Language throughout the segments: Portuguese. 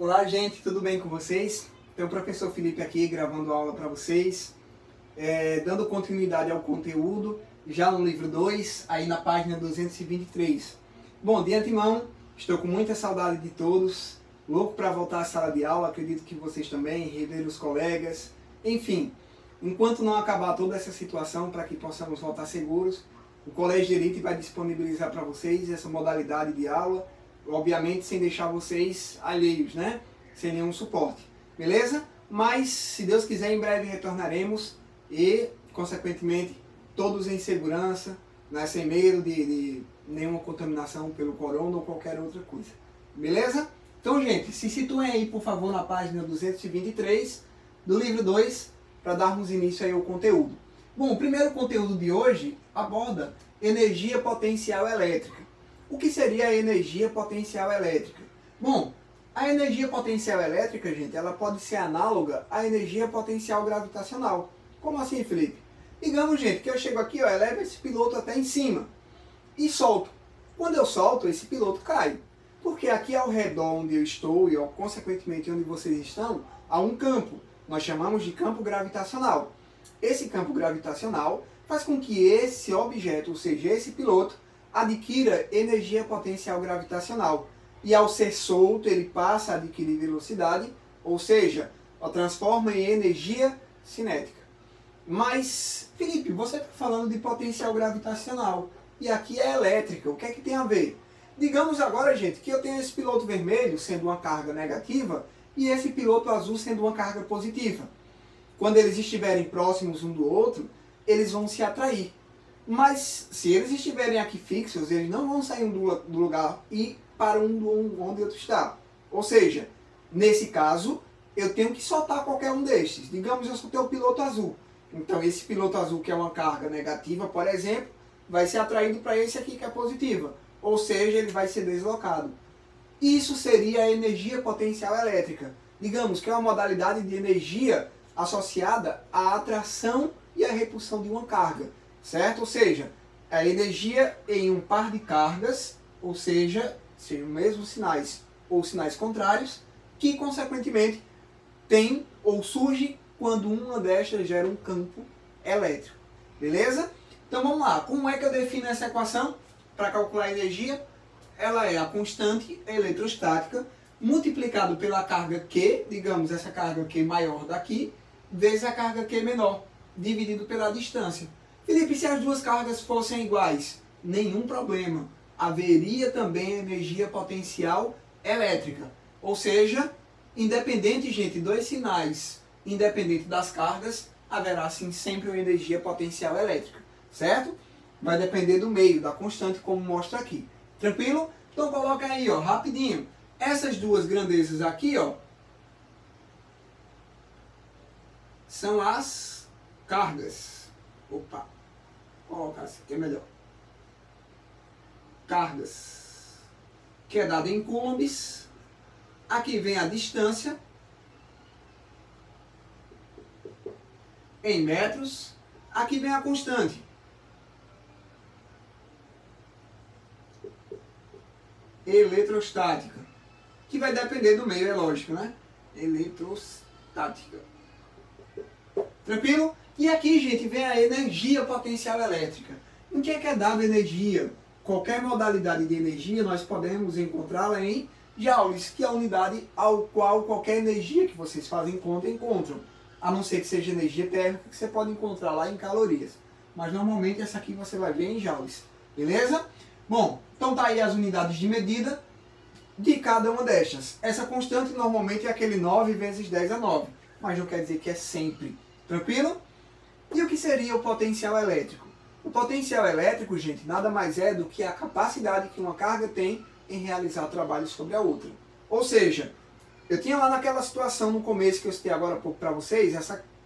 Olá, gente, tudo bem com vocês? Então, o professor Felipe aqui gravando aula para vocês, dando continuidade ao conteúdo, já no livro 2, aí na página 223. Bom, de antemão, estou com muita saudade de todos, louco para voltar à sala de aula, acredito que vocês também, rever os colegas, enfim. Enquanto não acabar toda essa situação, para que possamos voltar seguros, o Colégio de Elite vai disponibilizar para vocês essa modalidade de aula, obviamente sem deixar vocês alheios, né? Sem nenhum suporte, beleza? Mas, se Deus quiser, em breve retornaremos e, consequentemente, todos em segurança, né? Sem medo de nenhuma contaminação pelo corona ou qualquer outra coisa, beleza? Então, gente, se situem aí, por favor, na página 223 do livro 2, para darmos início aí ao conteúdo. Bom, o primeiro conteúdo de hoje aborda energia potencial elétrica. O que seria a energia potencial elétrica? Bom, a energia potencial elétrica, gente, ela pode ser análoga à energia potencial gravitacional. Como assim, Felipe? Digamos, gente, que eu chego aqui, ó, elevo esse piloto até em cima e solto. Quando eu solto, esse piloto cai. Porque aqui ao redor onde eu estou e, ó, consequentemente, onde vocês estão, há um campo. Nós chamamos de campo gravitacional. Esse campo gravitacional faz com que esse objeto, ou seja, esse piloto, adquira energia potencial gravitacional. E ao ser solto, ele passa a adquirir velocidade, ou seja, transforma em energia cinética. Mas, Felipe, você está falando de potencial gravitacional, e aqui é elétrica, o que é que tem a ver? Digamos agora, gente, que eu tenho esse piloto vermelho sendo uma carga negativa, e esse piloto azul sendo uma carga positiva. Quando eles estiverem próximos um do outro, eles vão se atrair. Mas se eles estiverem aqui fixos, eles não vão sair do lugar e para onde outro está. Ou seja, nesse caso, eu tenho que soltar qualquer um destes. Digamos, eu soltei o piloto azul. Então esse piloto azul, que é uma carga negativa, por exemplo, vai ser atraído para esse aqui que é positiva. Ou seja, ele vai ser deslocado. Isso seria a energia potencial elétrica. Digamos que é uma modalidade de energia associada à atração e à repulsão de uma carga. Certo? Ou seja, a energia em um par de cargas, ou seja, seriam mesmos sinais ou sinais contrários, que consequentemente tem ou surge quando uma destas gera um campo elétrico. Beleza? Então vamos lá. Como é que eu defino essa equação para calcular a energia? Ela é a constante eletrostática multiplicado pela carga Q, digamos essa carga Q maior daqui, vezes a carga Q menor, dividido pela distância. Felipe, se as duas cargas fossem iguais, nenhum problema. Haveria também energia potencial elétrica. Ou seja, independente, gente, dos sinais, independente das cargas, haverá sim sempre uma energia potencial elétrica. Certo? Vai depender do meio, da constante, como mostra aqui. Tranquilo? Então coloca aí, ó, rapidinho. Essas duas grandezas aqui, ó, são as cargas. Opa, vou colocar isso aqui, é melhor. Cargas, que é dada em coulombs. Aqui vem a distância, em metros. Aqui vem a constante, eletrostática, que vai depender do meio, é lógico, né? Eletrostática. Tranquilo? E aqui, gente, vem a energia potencial elétrica. Em que é dada energia? Qualquer modalidade de energia nós podemos encontrá-la em joules, que é a unidade ao qual qualquer energia que vocês fazem conta encontram. A não ser que seja energia térmica, que você pode encontrar lá em calorias. Mas normalmente essa aqui você vai ver em joules. Beleza? Bom, então tá aí as unidades de medida de cada uma destas. Essa constante normalmente é aquele 9 vezes 10 a 9. Mas não quer dizer que é sempre. Tranquilo? E o que seria o potencial elétrico? O potencial elétrico, gente, nada mais é do que a capacidade que uma carga tem em realizar trabalho sobre a outra. Ou seja, eu tinha lá naquela situação no começo que eu citei agora há pouco para vocês,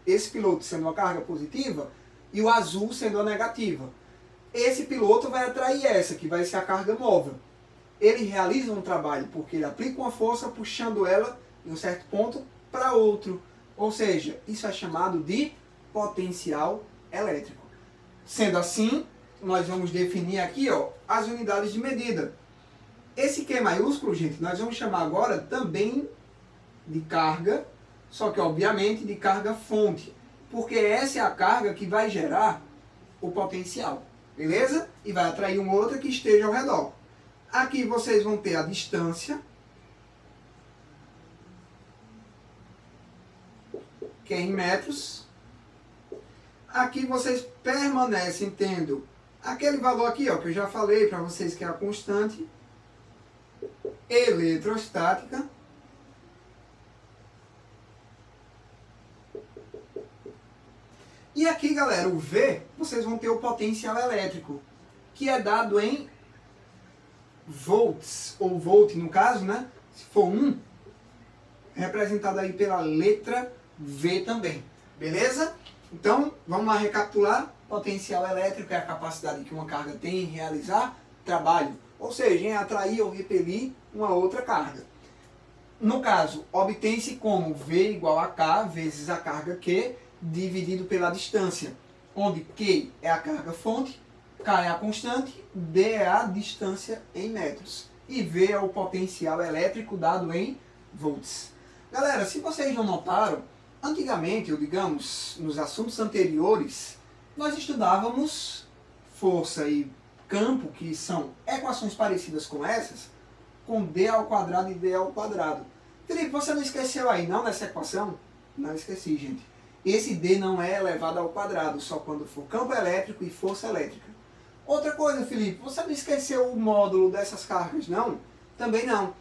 esse piloto sendo uma carga positiva e o azul sendo a negativa. Esse piloto vai atrair essa, que vai ser a carga móvel. Ele realiza um trabalho porque ele aplica uma força puxando ela em um certo ponto para outro. Ou seja, isso é chamado de potencial elétrico. Sendo assim, nós vamos definir aqui, ó, as unidades de medida. Esse Q maiúsculo, gente, nós vamos chamar agora também de carga, só que obviamente de carga fonte, porque essa é a carga que vai gerar o potencial, beleza? E vai atrair uma outra que esteja ao redor. Aqui vocês vão ter a distância, que é em metros. Aqui vocês permanecem tendo aquele valor aqui, ó, que eu já falei para vocês que é a constante eletrostática. E aqui, galera, o V, vocês vão ter o potencial elétrico, que é dado em volts, ou volt no caso, né? Se for 1, representado aí pela letra V também, beleza? Então, vamos lá recapitular. Potencial elétrico é a capacidade que uma carga tem em realizar trabalho, ou seja, em atrair ou repelir uma outra carga. No caso, obtém-se como V igual a K vezes a carga Q dividido pela distância, onde Q é a carga fonte, K é a constante, D é a distância em metros e V é o potencial elétrico dado em volts. Galera, se vocês não notaram, antigamente, ou digamos, nos assuntos anteriores, nós estudávamos força e campo, que são equações parecidas com essas, com D ao quadrado e V ao quadrado. Felipe, você não esqueceu aí não nessa equação? Não esqueci, gente. Esse D não é elevado ao quadrado, só quando for campo elétrico e força elétrica. Outra coisa, Felipe, você não esqueceu o módulo dessas cargas, não? Também não.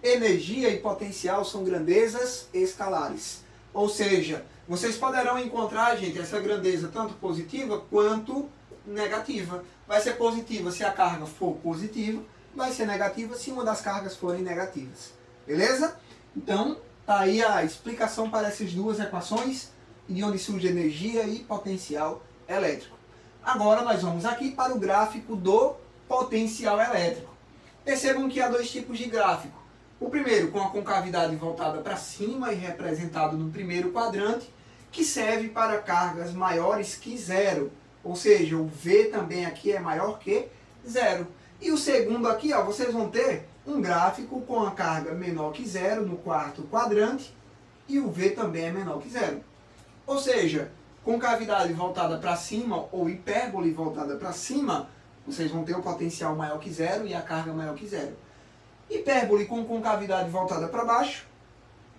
Energia e potencial são grandezas escalares. Ou seja, vocês poderão encontrar, gente, essa grandeza tanto positiva quanto negativa. Vai ser positiva se a carga for positiva, vai ser negativa se uma das cargas forem negativas. Beleza? Então, tá aí a explicação para essas duas equações e de onde surge energia e potencial elétrico. Agora nós vamos aqui para o gráfico do potencial elétrico. Percebam que há dois tipos de gráfico. O primeiro com a concavidade voltada para cima e representado no primeiro quadrante, que serve para cargas maiores que zero. Ou seja, o V também aqui é maior que zero. E o segundo aqui, ó, vocês vão ter um gráfico com a carga menor que zero no quarto quadrante e o V também é menor que zero. Ou seja, concavidade voltada para cima ou hipérbole voltada para cima, vocês vão ter o potencial maior que zero e a carga maior que zero. Hipérbole com concavidade voltada para baixo,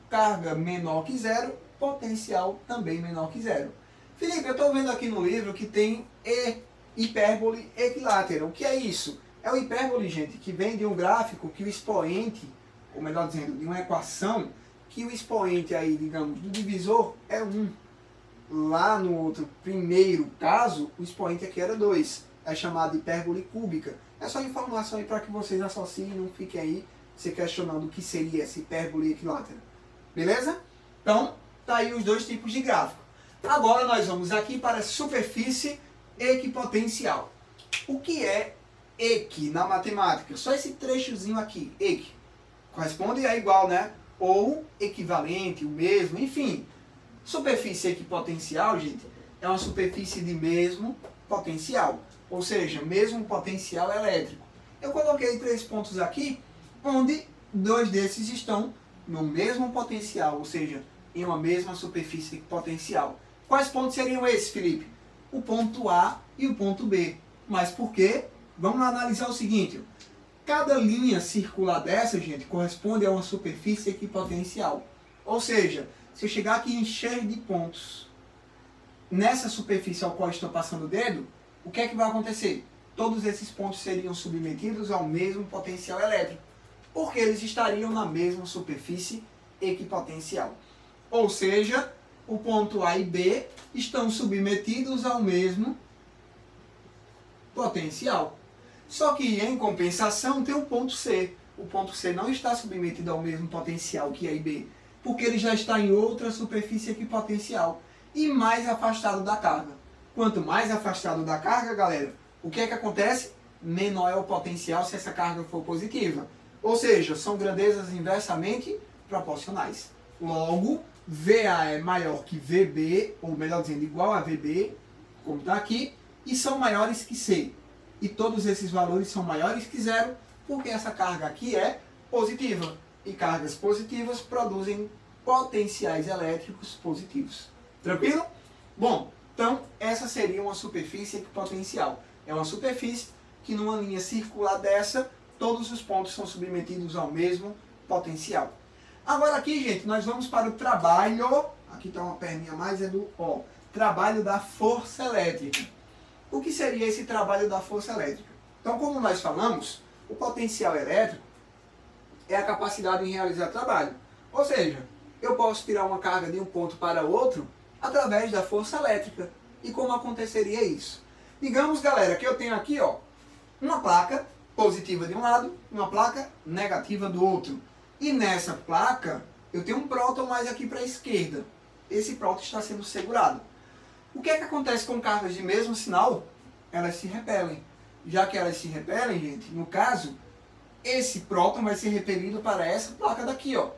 carga menor que zero, potencial também menor que zero. Felipe, eu estou vendo aqui no livro que tem hipérbole equilátera. O que é isso? É o hipérbole, gente, que vem de um gráfico que o expoente, ou melhor dizendo, de uma equação, que o expoente aí, digamos, do divisor é 1. Lá no outro primeiro caso, o expoente aqui era 2. É chamado de hipérbole cúbica. É só informação aí para que vocês associem e não fiquem aí se questionando o que seria essa hipérbole equilátera. Beleza? Então, tá aí os dois tipos de gráfico. Agora nós vamos aqui para a superfície equipotencial. O que é equi na matemática? Só esse trechozinho aqui, equi. Corresponde a igual, né? Ou equivalente, o mesmo, enfim. Superfície equipotencial, gente, é uma superfície de mesmo potencial. Ou seja, mesmo potencial elétrico. Eu coloquei 3 pontos aqui, onde 2 desses estão no mesmo potencial, ou seja, em uma mesma superfície equipotencial. Quais pontos seriam esses, Felipe? O ponto A e o ponto B. Mas por quê? Vamos lá analisar o seguinte. Cada linha circular dessa, gente, corresponde a uma superfície equipotencial. Ou seja, se eu chegar aqui e encher de pontos nessa superfície ao qual estou passando o dedo, o que é que vai acontecer? Todos esses pontos seriam submetidos ao mesmo potencial elétrico, porque eles estariam na mesma superfície equipotencial. Ou seja, o ponto A e B estão submetidos ao mesmo potencial. Só que, em compensação, tem o ponto C. O ponto C não está submetido ao mesmo potencial que A e B, porque ele já está em outra superfície equipotencial e mais afastado da carga. Quanto mais afastado da carga, galera, o que é que acontece? Menor é o potencial se essa carga for positiva. Ou seja, são grandezas inversamente proporcionais. Logo, VA é maior que VB, ou melhor dizendo, igual a VB, como está aqui, e são maiores que C. E todos esses valores são maiores que zero, porque essa carga aqui é positiva. E cargas positivas produzem potenciais elétricos positivos. Tranquilo? Bom, então essa seria uma superfície equipotencial. É uma superfície que numa linha circular dessa, todos os pontos são submetidos ao mesmo potencial. Agora aqui, gente, nós vamos para o trabalho, aqui está uma perninha a mais, é do O, trabalho da força elétrica. O que seria esse trabalho da força elétrica? Então, como nós falamos, o potencial elétrico é a capacidade em realizar trabalho. Ou seja, eu posso tirar uma carga de um ponto para outro através da força elétrica. E como aconteceria isso? Digamos, galera, que eu tenho aqui ó, uma placa positiva de um lado e uma placa negativa do outro. E nessa placa eu tenho um próton mais aqui para a esquerda. Esse próton está sendo segurado. O que é que acontece com cargas de mesmo sinal? Elas se repelem. Já que elas se repelem, gente, no caso, esse próton vai ser repelido para essa placa daqui, ó,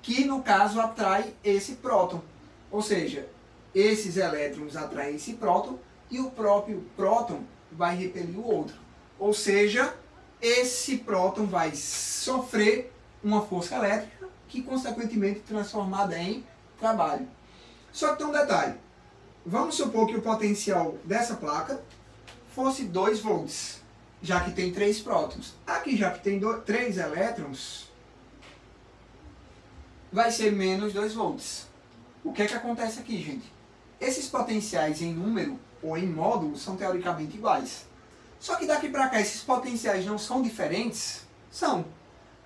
que no caso atrai esse próton. Ou seja, esses elétrons atraem esse próton e o próprio próton vai repelir o outro. Ou seja, esse próton vai sofrer uma força elétrica que consequentemente é transformada em trabalho. Só que tem um detalhe. Vamos supor que o potencial dessa placa fosse 2 volts, já que tem 3 prótons. Aqui, já que tem 3 elétrons, vai ser menos 2 volts. O que é que acontece aqui, gente? Esses potenciais em número ou em módulo são teoricamente iguais. Só que daqui para cá esses potenciais não são diferentes? São.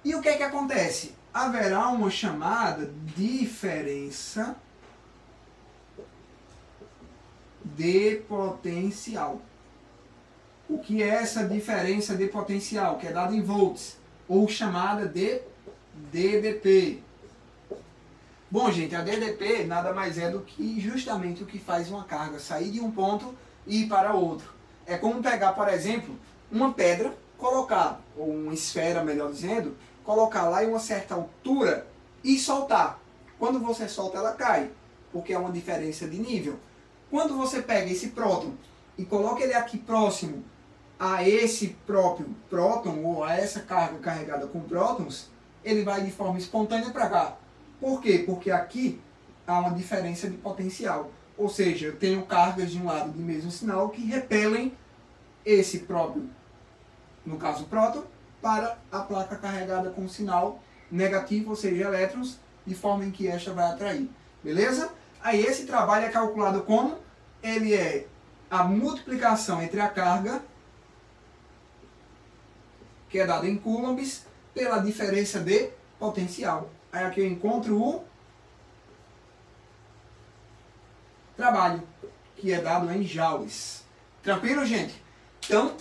E o que é que acontece? Haverá uma chamada diferença de potencial. O que é essa diferença de potencial? Que é dada em volts, ou chamada de DDP. Bom, gente, a DDP nada mais é do que justamente o que faz uma carga sair de um ponto e ir para outro. É como pegar, por exemplo, uma pedra, colocar, ou uma esfera, melhor dizendo, colocar lá em uma certa altura e soltar. Quando você solta, ela cai, porque é uma diferença de nível. Quando você pega esse próton e coloca ele aqui próximo a esse próprio próton, ou a essa carga carregada com prótons, ele vai de forma espontânea para cá. Por quê? Porque aqui há uma diferença de potencial. Ou seja, eu tenho cargas de um lado de mesmo sinal que repelem esse próprio, no caso próton, para a placa carregada com sinal negativo, ou seja, elétrons, de forma em que esta vai atrair. Beleza? Aí esse trabalho é calculado como? Ele é a multiplicação entre a carga, que é dada em coulombs, pela diferença de potencial. Aí aqui eu encontro o trabalho, que é dado em joules. Tranquilo, gente? Então,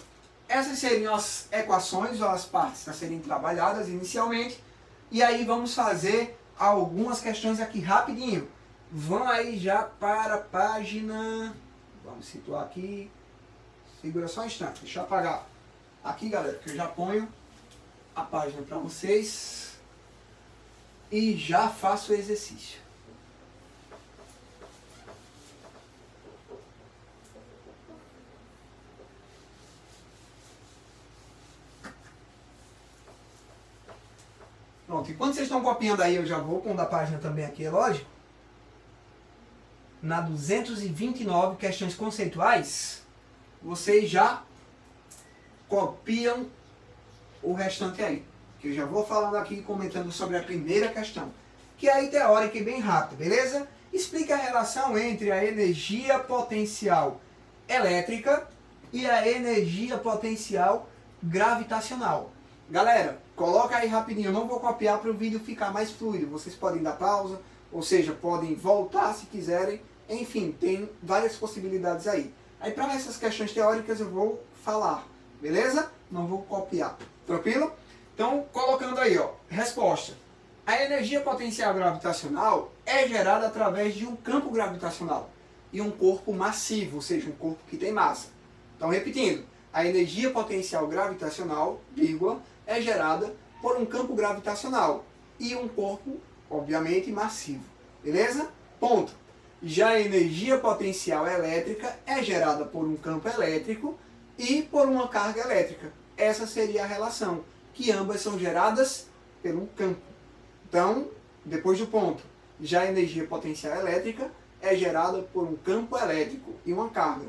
essas seriam as equações ou as partes a serem trabalhadas inicialmente. E aí vamos fazer algumas questões aqui rapidinho. Vão aí já para a página... Vamos situar aqui. Segura só um instante, deixa eu apagar aqui, galera, que eu já ponho a página para vocês. E já faço o exercício. Pronto, enquanto vocês estão copiando aí, eu já vou pondo a página também aqui, é lógico. Na 229, questões conceituais, vocês já copiam o restante aí. Que eu já vou falando aqui, comentando sobre a primeira questão. Que é aí teórica e bem rápida, beleza? Explica a relação entre a energia potencial elétrica e a energia potencial gravitacional. Galera, coloca aí rapidinho, eu não vou copiar para o vídeo ficar mais fluido. Vocês podem dar pausa, ou seja, podem voltar se quiserem. Enfim, tem várias possibilidades aí. Aí para essas questões teóricas eu vou falar, beleza? Não vou copiar, tranquilo? Então, colocando aí, ó, resposta. A energia potencial gravitacional é gerada através de um campo gravitacional e um corpo massivo, ou seja, um corpo que tem massa. Então, repetindo, a energia potencial gravitacional, vírgula, é gerada por um campo gravitacional e um corpo, obviamente, massivo. Beleza? Ponto. Já a energia potencial elétrica é gerada por um campo elétrico e por uma carga elétrica. Essa seria a relação, que ambas são geradas por um campo. Então, depois do ponto, Já a energia potencial elétrica é gerada por um campo elétrico e uma carga.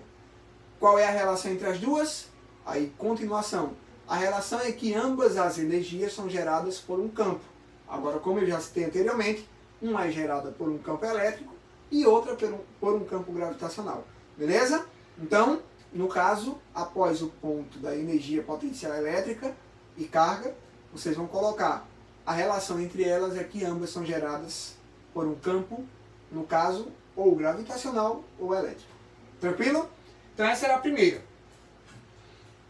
Qual é a relação entre as duas? Aí, continuação. A relação é que ambas as energias são geradas por um campo. Agora, como eu já citei anteriormente, uma é gerada por um campo elétrico e outra por um campo gravitacional. Beleza? Então, no caso, após o ponto da energia potencial elétrica e carga, vocês vão colocar a relação entre elas é que ambas são geradas por um campo, no caso, ou gravitacional ou elétrico. Tranquilo? Então essa era a primeira.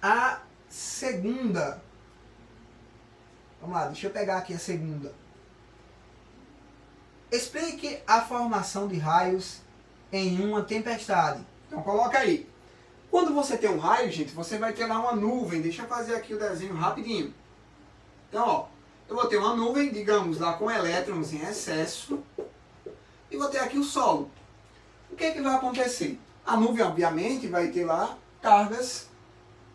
A segunda. Vamos lá, deixa eu pegar aqui a segunda. Explique a formação de raios em uma tempestade. Então coloca aí. Quando você tem um raio, gente, você vai ter lá uma nuvem. Deixa eu fazer aqui o desenho rapidinho. Então, ó, eu vou ter uma nuvem, digamos, lá com elétrons em excesso. E vou ter aqui o solo. O que é que vai acontecer? A nuvem, obviamente, vai ter lá cargas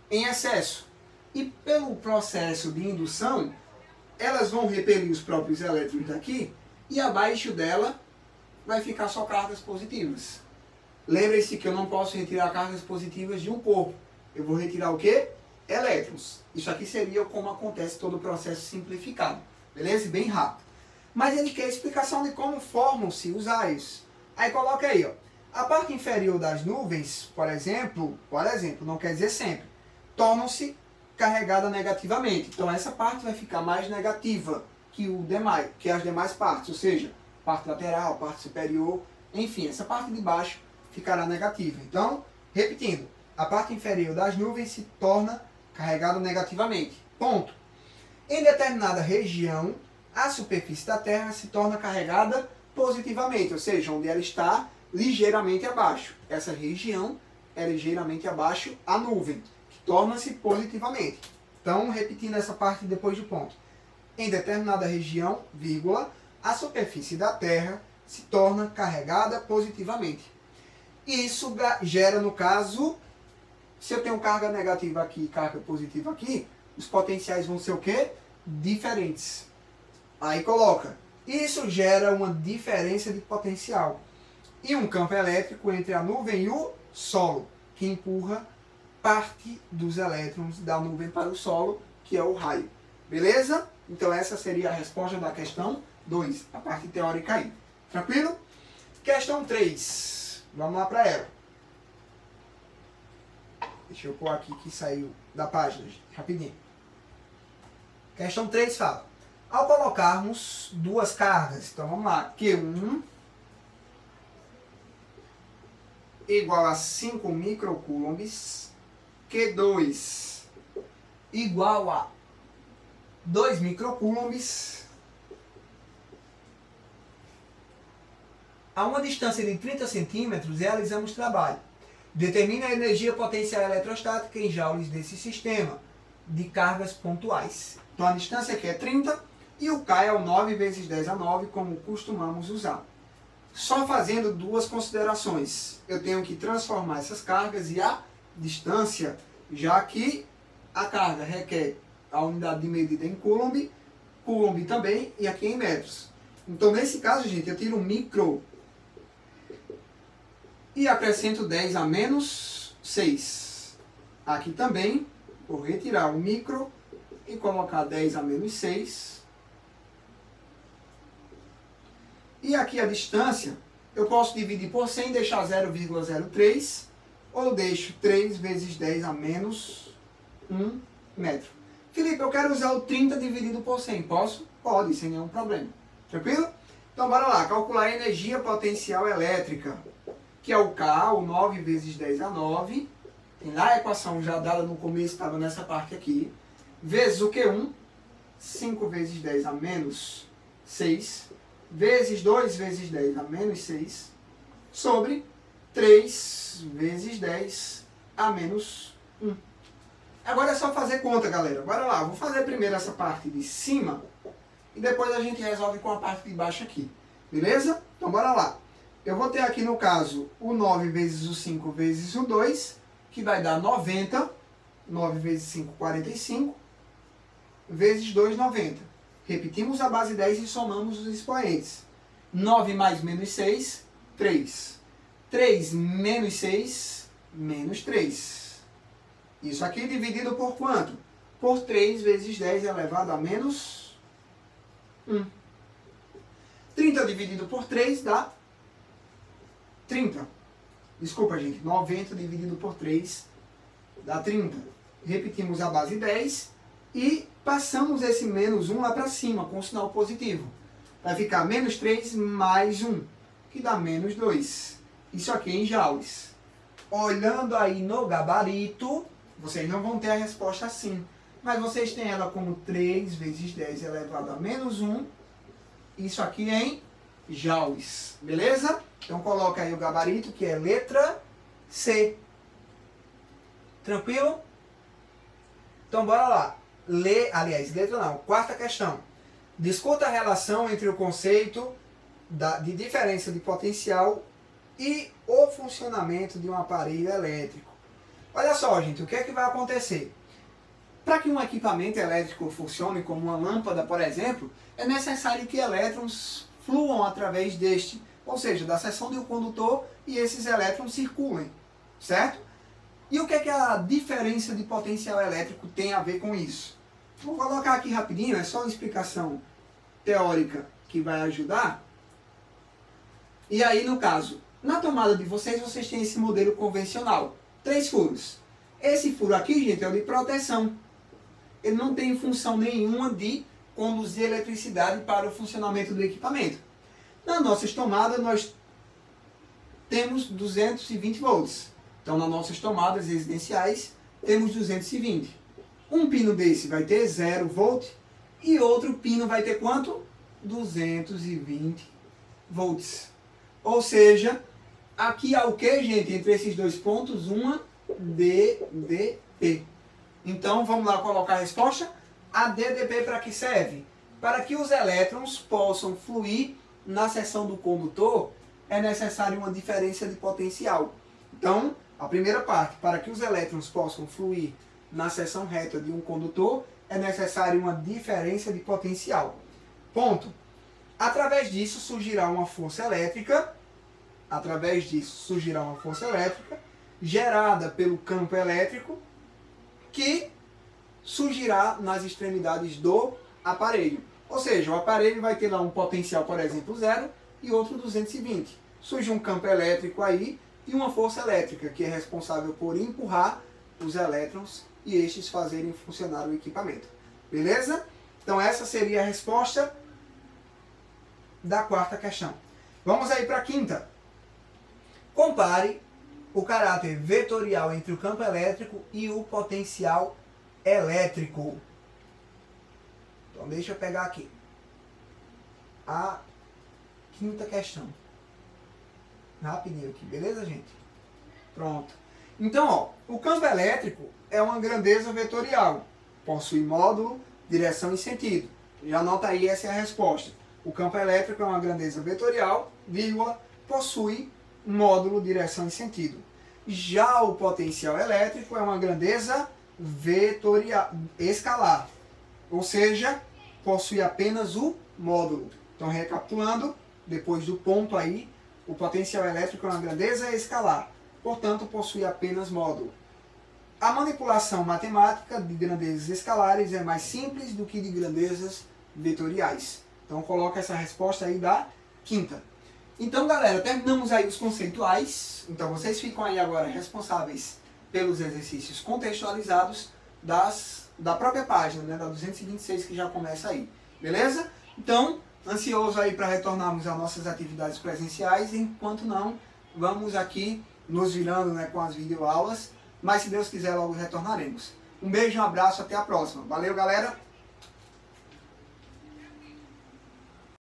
em excesso. E pelo processo de indução, elas vão repelir os próprios elétrons daqui e abaixo dela vai ficar só cargas positivas. Lembre-se que eu não posso retirar cargas positivas de um corpo. Eu vou retirar o quê? Elétrons. Isso aqui seria como acontece todo o processo simplificado. Beleza? Bem rápido. Mas ele quer explicação de como formam-se os raios. Aí coloca aí, ó. A parte inferior das nuvens, por exemplo, não quer dizer sempre, tornam-se carregadas negativamente. Então essa parte vai ficar mais negativa que as demais partes, ou seja, parte lateral, parte superior, enfim, essa parte de baixo ficará negativa. Então, repetindo, a parte inferior das nuvens se torna carregada negativamente. Ponto. Em determinada região, a superfície da Terra se torna carregada positivamente, ou seja, onde ela está ligeiramente abaixo. Essa região é ligeiramente abaixo a nuvem, que torna-se positivamente. Então, repetindo essa parte depois do ponto. Em determinada região, vírgula, a superfície da Terra se torna carregada positivamente. Isso gera, no caso, se eu tenho carga negativa aqui e carga positiva aqui, os potenciais vão ser o quê? Diferentes. Aí coloca, isso gera uma diferença de potencial e um campo elétrico entre a nuvem e o solo, que empurra parte dos elétrons da nuvem para o solo, que é o raio. Beleza? Então essa seria a resposta da questão 2, a parte teórica aí. Tranquilo? Questão 3. Vamos lá para ela. Deixa eu pôr aqui que saiu da página, gente, rapidinho. Questão 3 fala: ao colocarmos duas cargas, então vamos lá, Q1 igual a 5 microcoulombs, Q2 igual a 2 microcoulombs, a uma distância de 30 centímetros, realizamos trabalho. Determine a energia potencial eletrostática em joules desse sistema de cargas pontuais. Então a distância aqui é 30 e o K é o 9 vezes 10 a 9, como costumamos usar. Só fazendo duas considerações. Eu tenho que transformar essas cargas e a distância, já que a carga requer a unidade de medida em coulomb, coulomb também, e aqui em metros. Então nesse caso, gente, eu tiro um micro e acrescento 10 a menos 6. Aqui também, vou retirar o micro e colocar 10 a menos 6. E aqui a distância, eu posso dividir por 100 e deixar 0,03, ou deixo 3 vezes 10 a menos 1 metro. Felipe, eu quero usar o 30 dividido por 100, posso? Pode, sem nenhum problema. Tranquilo? Então bora lá, calcular a energia potencial elétrica, que é o K, o 9 vezes 10 a 9, tem lá a equação já dada no começo, estava nessa parte aqui, vezes o Q1, 5 vezes 10 a menos 6, vezes 2 vezes 10 a menos 6, sobre 3 vezes 10 a menos 1. Agora é só fazer conta, galera. Bora lá, vou fazer primeiro essa parte de cima e depois a gente resolve com a parte de baixo aqui. Beleza? Então bora lá. Eu vou ter aqui no caso o 9 vezes o 5 vezes o 2, que vai dar 90. 9 vezes 5, 45. Vezes 2, 90. Repetimos a base 10 e somamos os expoentes. 9 mais menos 6, 3. 3 menos 6, menos 3. Isso aqui dividido por quanto? Por 3 vezes 10 elevado a menos 1. 30 dividido por 3 dá 30. Desculpa, gente. 90 dividido por 3 dá 30. Repetimos a base 10 e passamos esse menos 1 lá para cima com o sinal positivo. Vai ficar menos 3 mais 1, que dá menos 2. Isso aqui em joules. Olhando aí no gabarito, vocês não vão ter a resposta assim. Mas vocês têm ela como 3 vezes 10 elevado a menos 1. Isso aqui em joules. Beleza? Então coloca aí o gabarito, que é letra C. Tranquilo? Então bora lá. Letra não. Quarta questão. Discuta a relação entre o conceito de diferença de potencial e o funcionamento de um aparelho elétrico. Olha só, gente, o que é que vai acontecer? Para que um equipamento elétrico funcione, como uma lâmpada, por exemplo, é necessário que elétrons fluam através deste, ou seja, da seção de um condutor, e esses elétrons circulem, certo? E o que é que a diferença de potencial elétrico tem a ver com isso? Vou colocar aqui rapidinho, é só uma explicação teórica que vai ajudar. E aí, no caso, na tomada de vocês têm esse modelo convencional, 3 furos. Esse furo aqui, gente, é o de proteção. Ele não tem função nenhuma de conduzir eletricidade para o funcionamento do equipamento. Nas nossas tomadas, nós temos 220 volts. Então, nas nossas tomadas residenciais, temos 220. Um pino desse vai ter 0 volt e outro pino vai ter quanto? 220 volts. Ou seja, aqui há o que, gente? Entre esses dois pontos, uma DDP. Então, vamos lá colocar a resposta. A DDP para que serve? Para que os elétrons possam fluir na seção do condutor, é necessário uma diferença de potencial. Então, a primeira parte, para que os elétrons possam fluir na seção reta de um condutor, é necessário uma diferença de potencial. Ponto. Através disso surgirá uma força elétrica, gerada pelo campo elétrico, que surgirá nas extremidades do aparelho. Ou seja, o aparelho vai ter lá um potencial, por exemplo, 0 e outro 220. Surge um campo elétrico aí e uma força elétrica, que é responsável por empurrar os elétrons e estes fazerem funcionar o equipamento. Beleza? Então essa seria a resposta da quarta questão. Vamos aí para a quinta. Compare o caráter vetorial entre o campo elétrico e o potencial elétrico. Então deixa eu pegar aqui a quinta questão. Rapidinho aqui, beleza, gente? Pronto. Então, ó, o campo elétrico é uma grandeza vetorial. Possui módulo, direção e sentido. Já anota aí, essa é a resposta. O campo elétrico é uma grandeza vetorial, vírgula, possui módulo, direção e sentido. Já o potencial elétrico é uma grandeza vetorial, escalar. Ou seja, possui apenas o módulo. Então, recapitulando, depois do ponto aí, o potencial elétrico é uma grandeza escalar. Portanto, possui apenas módulo. A manipulação matemática de grandezas escalares é mais simples do que de grandezas vetoriais. Então, coloca essa resposta aí da quinta. Então, galera, terminamos aí os conceituais. Então, vocês ficam aí agora responsáveis pelos exercícios contextualizados da própria página, né, da 226, que já começa aí. Beleza? Então, ansioso aí para retornarmos às nossas atividades presenciais. Enquanto não, vamos aqui nos virando, né, com as videoaulas. Mas, se Deus quiser, logo retornaremos. Um beijo, um abraço, até a próxima. Valeu, galera!